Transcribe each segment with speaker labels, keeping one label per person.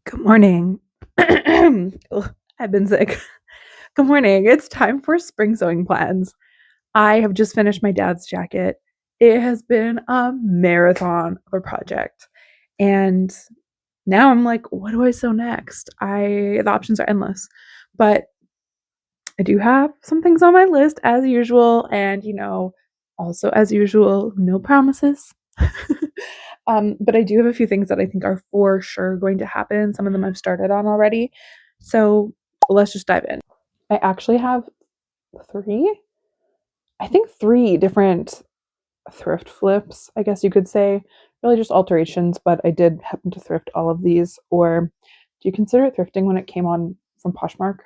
Speaker 1: Good morning. Ugh, I've been sick. Good morning. It's time for spring sewing plans. I have just finished my dad's jacket. It has been a marathon of a project. And now I'm like, what do I sew next? The options are endless. But I do have some things on my list as usual, and also as usual, no promises. But I do have a few things that I think are for sure going to happen. Some of them I've started on already. So let's just dive in. I actually have three, I think three different thrift flips, I guess you could say. Really just alterations, but I did happen to thrift all of these. Or do you consider it thrifting when it came on from Poshmark?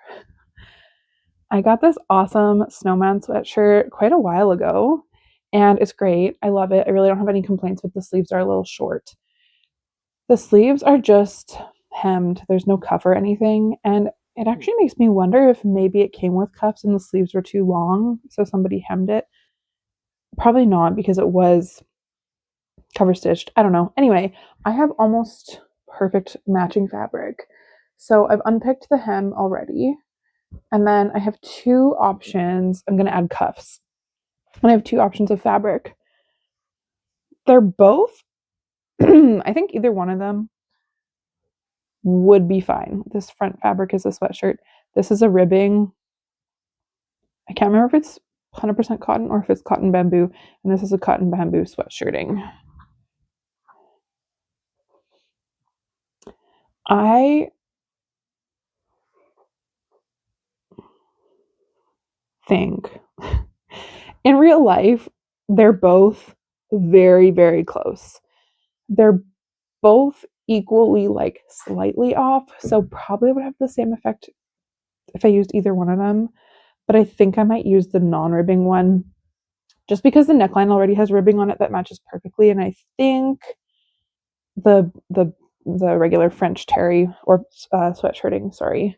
Speaker 1: I got this awesome snowman sweatshirt quite a while ago, and it's great. I love it. I really don't have any complaints, but the sleeves are a little short. The sleeves are just hemmed. There's no cuff or anything, and it actually makes me wonder if maybe it came with cuffs and the sleeves were too long, so somebody hemmed it. Probably not, because it was cover stitched. I don't know. Anyway, I have almost perfect matching fabric. So I've unpicked the hem already. And then I have two options. I'm going to add cuffs. And I have two options of fabric. They're both, I think either one of them would be fine. This front fabric is a sweatshirt. This is a ribbing. I can't remember if it's 100% cotton or if it's cotton bamboo. And this is a cotton bamboo sweatshirting. I think in real life, they're both very, very close. They're both equally like slightly off, so probably would have the same effect if I used either one of them. But I think I might use the non-ribbing one just because the neckline already has ribbing on it that matches perfectly, and I think the regular French terry or sweatshirting, sorry.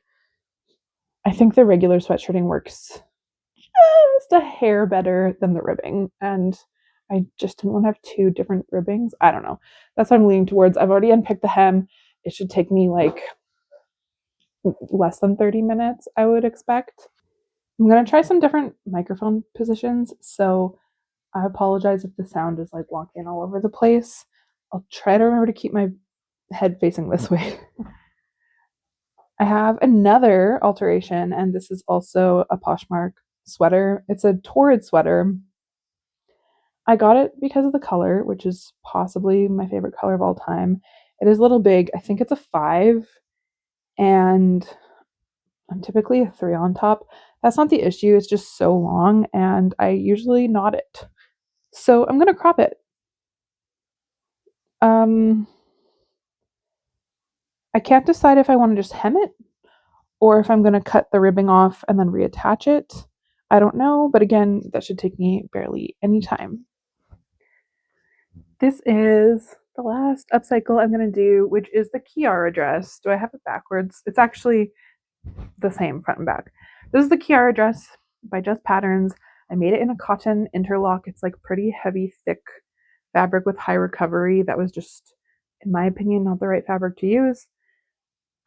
Speaker 1: I think the regular sweatshirting works just a hair better than the ribbing, and I just didn't want to have two different ribbings. I don't know. That's what I'm leaning towards. I've already unpicked the hem. It should take me like less than 30 minutes, I would expect. I'm going to try some different microphone positions, so I apologize if the sound is like wonky all over the place. I'll try to remember to keep my head facing this way. I have another alteration, and this is also a Poshmark sweater. It's a torrid sweater. I got it because of the color, which is possibly my favorite color of all time. It is a little big. I think it's a 5, and I'm typically a 3 on top. That's not the issue. It's just so long, and I usually knot it. So I'm going to crop it. I can't decide if I want to just hem it or if I'm going to cut the ribbing off and then reattach it. I don't know, but again, that should take me barely any time. This is the last upcycle I'm going to do, which is the Kiara dress. Do I have it backwards? It's actually the same front and back. This is the Kiara dress by Just Patterns. I made it in a cotton interlock. It's like pretty heavy, thick fabric with high recovery. That was just, in my opinion, not the right fabric to use.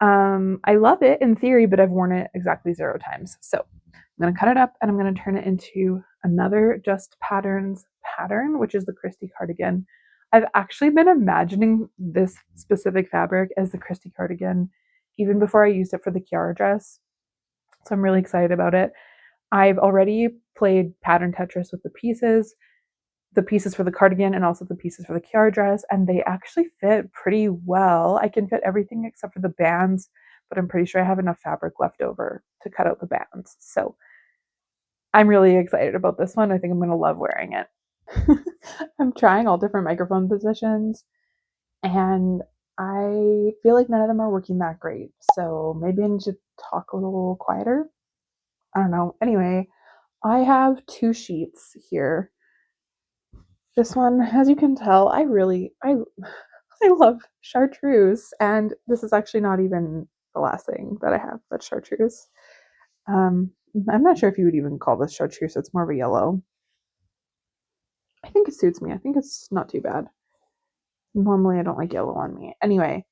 Speaker 1: I love it in theory, but I've worn it exactly 0 times. So I'm going to cut it up and I'm going to turn it into another Just Patterns pattern, which is the Christie cardigan. I've actually been imagining this specific fabric as the Christie cardigan even before I used it for the Kiara dress. So I'm really excited about it. I've already played pattern Tetris with the pieces for the cardigan and also the pieces for the Kiara dress, and they actually fit pretty well. I can fit everything except for the bands, but I'm pretty sure I have enough fabric left over to cut out the bands. So I'm really excited about this one. I think I'm going to love wearing it. I'm trying all different microphone positions, and I feel like none of them are working that great. So maybe I need to talk a little quieter. I don't know. Anyway, I have 2 sheets here. This one, as you can tell, I love chartreuse, and this is actually not even the last thing that I have but chartreuse. I'm not sure if you would even call this chartreuse. It's more of a yellow. I think it suits me. I think it's not too bad. Normally, I don't like yellow on me. Anyway,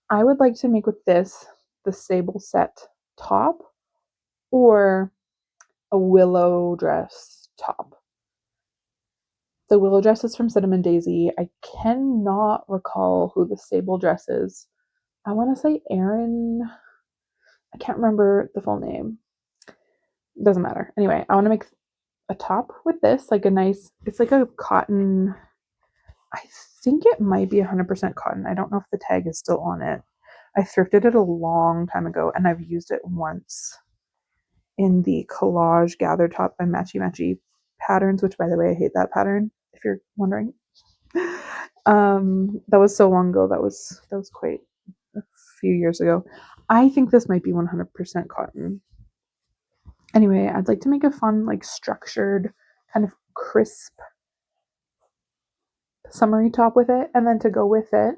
Speaker 1: I would like to make with this the sable set top or a willow dress top. The willow dress is from Cinnamon Daisy. I cannot recall who the sable dress is. I want to say Erin. I can't remember the full name. Doesn't matter. Anyway, I want to make a top with this, like a nice, it's like a cotton. I think it might be 100% cotton. I don't know if the tag is still on it. I thrifted it a long time ago and I've used it once in the collage gather top by Matchy Matchy Patterns, which by the way, I hate that pattern, if you're wondering. That was so long ago. That was quite a few years ago. I think this might be 100% cotton. Anyway, I'd like to make a fun, like structured, kind of crisp summery top with it. And then to go with it,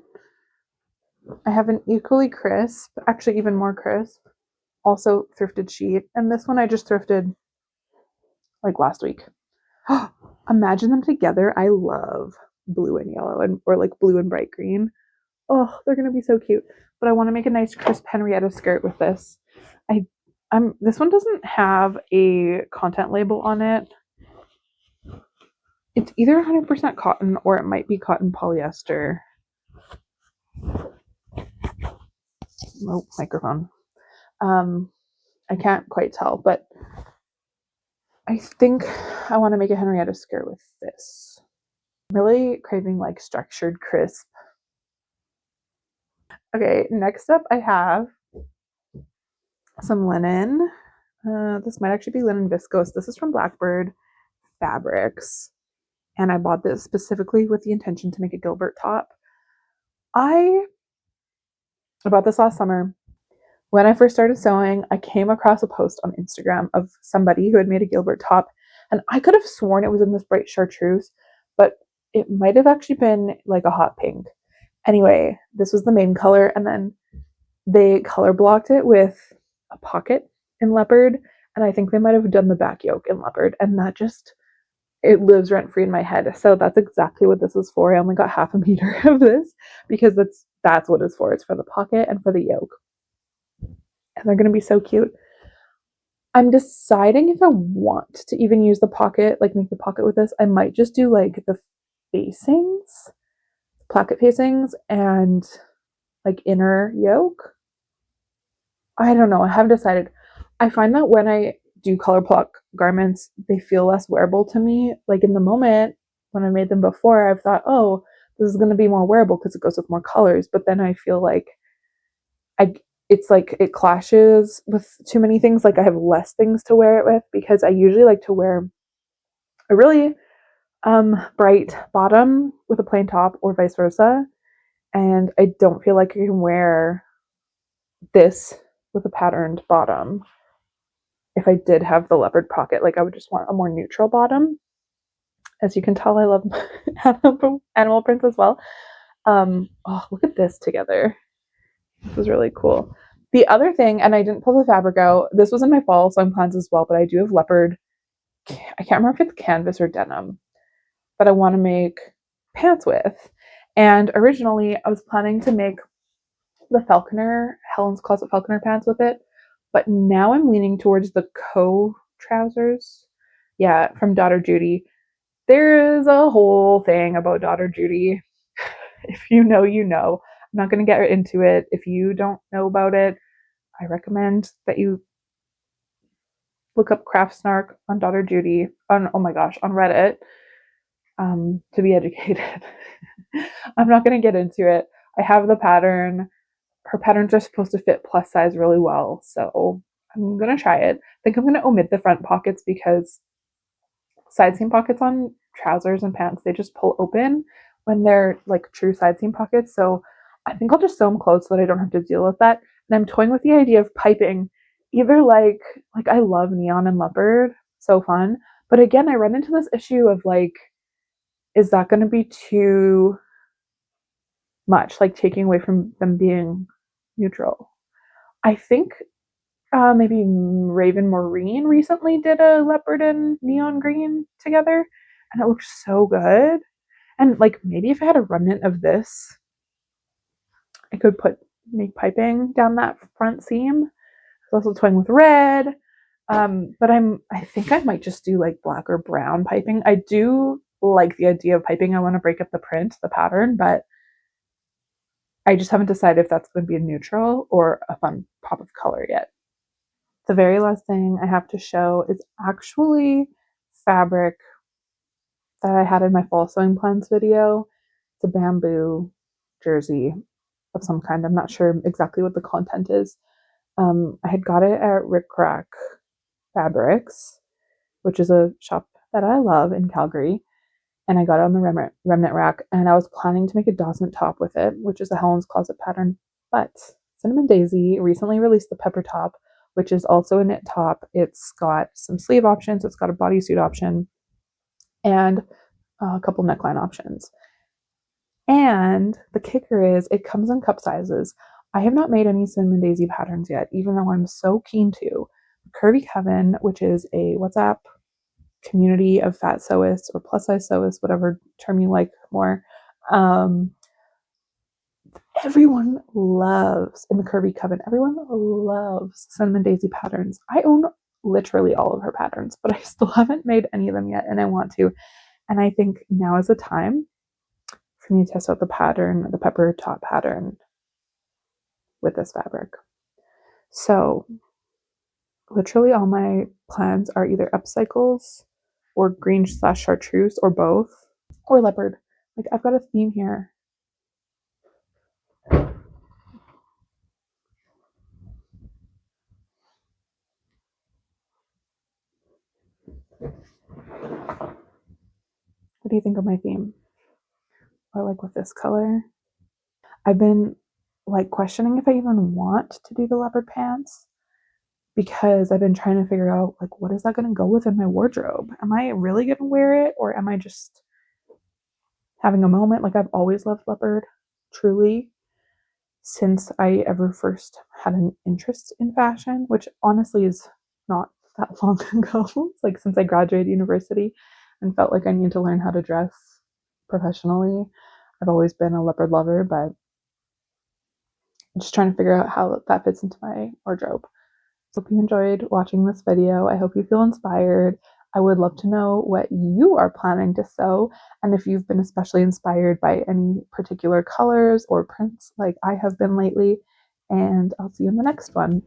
Speaker 1: I have an equally crisp, actually even more crisp, also thrifted sheet. And this one I just thrifted like last week. Imagine them together. I love blue and yellow or like blue and bright green. Oh, they're gonna be so cute. But I want to make a nice crisp Henrietta skirt with this. This one doesn't have a content label on it. It's either 100% cotton or it might be cotton polyester. Oh, microphone. I can't quite tell, but I think I want to make a Henrietta skirt with this. I'm really craving like structured crisp. Okay, next up I have some linen. This might actually be linen viscose. This is from Blackbird Fabrics. And I bought this specifically with the intention to make a Gilbert top. I bought this last summer. When I first started sewing, I came across a post on Instagram of somebody who had made a Gilbert top, and I could have sworn it was in this bright chartreuse, but it might have actually been like a hot pink. Anyway, this was the main color, and then they color blocked it with a pocket in leopard, and I think they might have done the back yoke in leopard, and that just, it lives rent free in my head. So that's exactly what this is for. I only got half a meter of this because that's what it's for. It's for the pocket and for the yoke. And they're going to be so cute. I'm deciding if I want to even use the pocket, like make the pocket with this. I might just do like the facings, pocket facings, and like inner yoke. I don't know. I haven't decided. I find that when I do color block garments, they feel less wearable to me. Like in the moment when I made them before, I've thought, oh, this is going to be more wearable because it goes with more colors. But then I feel like it's like it clashes with too many things. Like I have less things to wear it with because I usually like to wear a really bright bottom with a plain top or vice versa. And I don't feel like I can wear this with a patterned bottom. If I did have the leopard pocket, like I would just want a more neutral bottom. As you can tell, I love animal prints as well. Oh, look at this together. This is really cool. The other thing, and I didn't pull the fabric out, this was in my fall sewing plans as well, but I do have leopard. I can't remember if it's canvas or denim, but I want to make pants with. And originally, I was planning to make the Helen's Closet Falconer pants with it, but now I'm leaning towards the Co trousers. Yeah, from Daughter Judy. There is a whole thing about Daughter Judy. If you know, you know. I'm not going to get into it. If you don't know about it, I recommend that you look up Craft Snark on Daughter Judy on, oh my gosh, on Reddit, to be educated. I'm not going to get into it. I have the pattern. Her patterns are supposed to fit plus size really well, so I'm going to try it. I think I'm going to omit the front pockets because side seam pockets on trousers and pants, they just pull open when they're like true side seam pockets. So I think I'll just sew them closed so that I don't have to deal with that. And I'm toying with the idea of piping either like I love neon and leopard, so fun. But again, I run into this issue of like, is that going to be too much, like taking away from them being neutral? I think maybe Raven Maureen recently did a leopard and neon green together, and it looked so good. And like maybe if I had a remnant of this, I could put make piping down that front seam. I was also toying with red. But I think I might just do like black or brown piping. I do like the idea of piping. I want to break up the print, the pattern, but I just haven't decided if that's going to be a neutral or a fun pop of color yet. The very last thing I have to show is actually fabric that I had in my fall sewing plans video. It's a bamboo jersey of some kind. I'm not sure exactly what the content is. I had got it at Rick Rack Fabrics, which is a shop that I love in Calgary. And I got it on the remnant rack, and I was planning to make a Dawson top with it, which is a Helen's Closet pattern. But Cinnamon Daisy recently released the Pepper top, which is also a knit top. It's got some sleeve options, it's got a bodysuit option, and a couple neckline options. And the kicker is it comes in cup sizes. I have not made any Cinnamon Daisy patterns yet, even though I'm so keen to. Curvy Coven, which is a WhatsApp community of fat sewists or plus size sewists, whatever term you like more. Everyone loves in the Curvy Coven, everyone loves Cinnamon Daisy patterns. I own literally all of her patterns, but I still haven't made any of them yet, and I want to. And I think now is the time for me to test out the pattern, the pepper top pattern with this fabric. So literally all my plans are either upcycles or green / chartreuse or both, or leopard. Like I've got a theme here. What do you think of my theme? Or like with this color? I've been like questioning if I even want to do the leopard pants because I've been trying to figure out like what is that going to go with in my wardrobe? Am I really going to wear it, or am I just having a moment? Like I've always loved leopard, truly, since I ever first had an interest in fashion, which honestly is not that long ago. It's like since I graduated university and felt like I need to learn how to dress professionally. I've always been a leopard lover, but I'm just trying to figure out how that fits into my wardrobe. So hope you enjoyed watching this video. I hope you feel inspired. I would love to know what you are planning to sew, and if you've been especially inspired by any particular colors or prints like I have been lately. And I'll see you in the next one.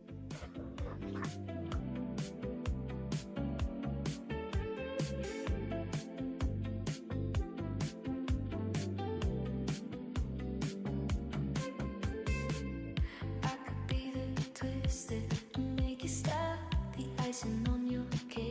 Speaker 1: I could be the twisted, make you stop the icing on your cake.